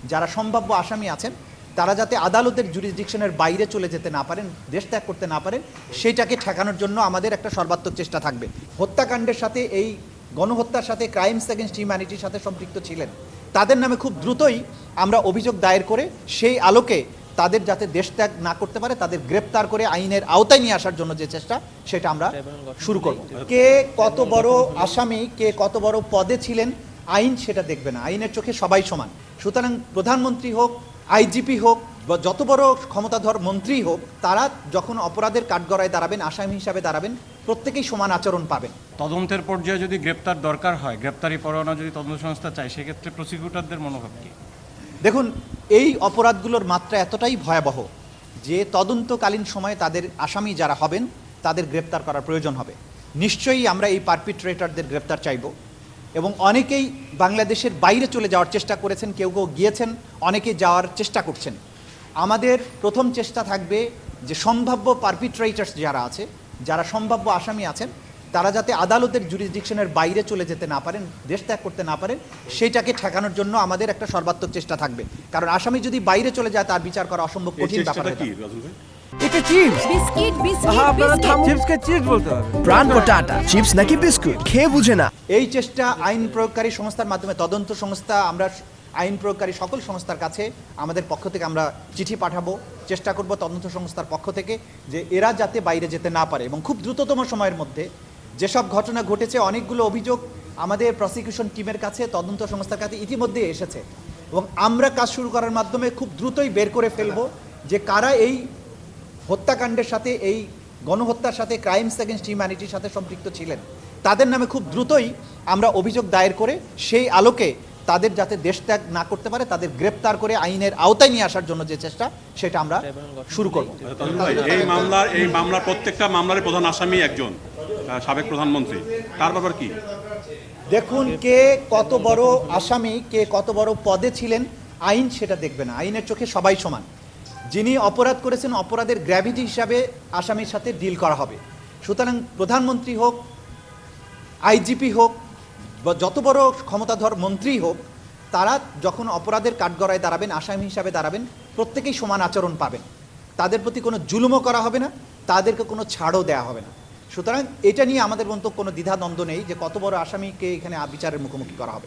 যারা সম্ভাব্য আসামি আছেন তারা যাতে আদালতের জুরিসডিকশনের বাইরে চলে যেতে না পারেন, দেশ ত্যাগ করতে না পারেন, সেইটাকে ঠেকানোর জন্য আমাদের একটা সর্বাত্মক চেষ্টা থাকবে। হত্যাকাণ্ডের সাথে, এই গণহত্যার সাথে, ক্রাইমস এগেনস্ট হিউম্যানিটির সাথে সম্পৃক্ত ছিলেন তাদের নামে খুব দ্রুতই আমরা অভিযোগ দায়ের করে সেই আলোকে তাদের যাতে দেশ ত্যাগ না করতে পারে তাদের গ্রেপ্তার করে আইনের আওতায় নিয়ে আসার জন্য যে চেষ্টা সেটা আমরা শুরু করব। কে কত বড় আসামি, কে কত বড় পদে ছিলেন আইন সেটা দেখবে না, আইনের চোখে সবাই সমান। সুতরাং প্রধানমন্ত্রী হোক, আইজিপি হোক বা যত বড় ক্ষমতাধর মন্ত্রী হোক, তারা যখন অপরাধের কাঠগড়ায় দাঁড়াবেন, আসামি হিসাবে দাঁড়াবেন, প্রত্যেকেই সমান আচরণ পাবেন। তদন্তের পর্যায়ে যদি গ্রেপ্তার দরকার হয়, গ্রেপ্তারি পরোয়ানা যদি তদন্ত সংস্থা চায়, সেক্ষেত্রে প্রসিকিউটরদের মনোভাব কি? দেখুন, এই অপরাধগুলোর মাত্রা এতটাই ভয়াবহ যে তদন্তকালীন সময়ে তাদের আসামি যারা হবেন তাদের গ্রেপ্তার করার প্রয়োজন হবে। নিশ্চয়ই আমরা এই পারপিট্রেটরদের গ্রেপ্তার চাইব এবং অনেকেই বাংলাদেশের বাইরে চলে যাওয়ার চেষ্টা করেছেন, কেউ কেউ গিয়েছেন, অনেকে যাওয়ার চেষ্টা করছেন। আমাদের প্রথম চেষ্টা থাকবে যে সম্ভাব্য পারপিট্রেটরস যারা আছে, যারা সম্ভাব্য আসামি আছেন, তারা যাতে আদালতের জুরিসডিকশনের বাইরে চলে যেতে না পারেন, দেশ ত্যাগ করতে না পারেন, সেইটাকে ঠেকানোর জন্য আমাদের একটা সর্বাত্মক চেষ্টা থাকবে। কারণ আসামি যদি বাইরে চলে যায় তার বিচার করা অসম্ভব কঠিন ব্যাপার। এটা চিপস, বিস্কিট চিপসকে চিপস বলতে হবে। প্রাণ টাটা চিপস নাকি বিস্কুট খেয়ে বুঝে না। এই চেষ্টা আইন প্রয়োগকারী সংস্থার মাধ্যমে, তদন্ত সংস্থা, আমরা আইন প্রয়োগকারী সকল সংস্থার কাছে আমাদের পক্ষ থেকে আমরা চিঠি পাঠাবো, চেষ্টা করব তদন্ত সংস্থার পক্ষ থেকে যে এরা যাতে বাইরে যেতে না পারে এবং খুব দ্রুততম সময়ের মধ্যে যেসব ঘটনা ঘটেছে, অনেকগুলো অভিযোগ আমাদের প্রসিকিউশন টিমের কাছে, তদন্ত সংস্থার কাছে ইতিমধ্যে এসেছে এবং আমরা কাজ শুরু করার মাধ্যমে খুব দ্রুতই বের করে ফেলবো যে কারা এই হত্যাকাণ্ডের সাথে, এই গণহত্যার সাথে, ক্রাইমস এগেনস্ট হিউম্যানিটির সাথে সম্পৃক্ত ছিলেন তাদের নামে খুব দ্রুতই আমরা অভিযোগ দায়ের করে সেই আলোকে তাদের যাতে দেশ ত্যাগ না করতে পারে তাদের গ্রেপ্তার করে আইনের আওতায় নিয়ে আসার জন্য যে চেষ্টা সেটা আমরা শুরু করব। এই মামলার প্রত্যেকটা মামলার প্রধান আসামি একজন সাবেক প্রধানমন্ত্রী, তার ব্যাপার কি? দেখুন, কে কত বড় আসামি, কে কত বড় পদে ছিলেন আইন সেটা দেখবে না, আইনের চোখে সবাই সমান। যিনি অপরাধ করেছেন অপরাধের গ্র্যাভিটি হিসাবে আসামির সাথে ডিল করা হবে। সুতরাং প্রধানমন্ত্রী হোক, আইজিপি হোক বা যত বড় ক্ষমতাধর মন্ত্রী হোক, তারা যখন অপরাধের কাঠগড়ায় দাঁড়াবেন, আসামি হিসাবে দাঁড়াবেন, প্রত্যেকেই সমান আচরণ পাবেন। তাদের প্রতি কোনো জুলুমও করা হবে না, তাদেরকে কোনো ছাড়ও দেওয়া হবে না। সুতরাং এটা নিয়ে আমাদের মধ্যে কোনো দ্বিধাদ্বন্দ্ব নেই যে কত বড় আসামিকে এখানে বিচারের মুখোমুখি করা হবে।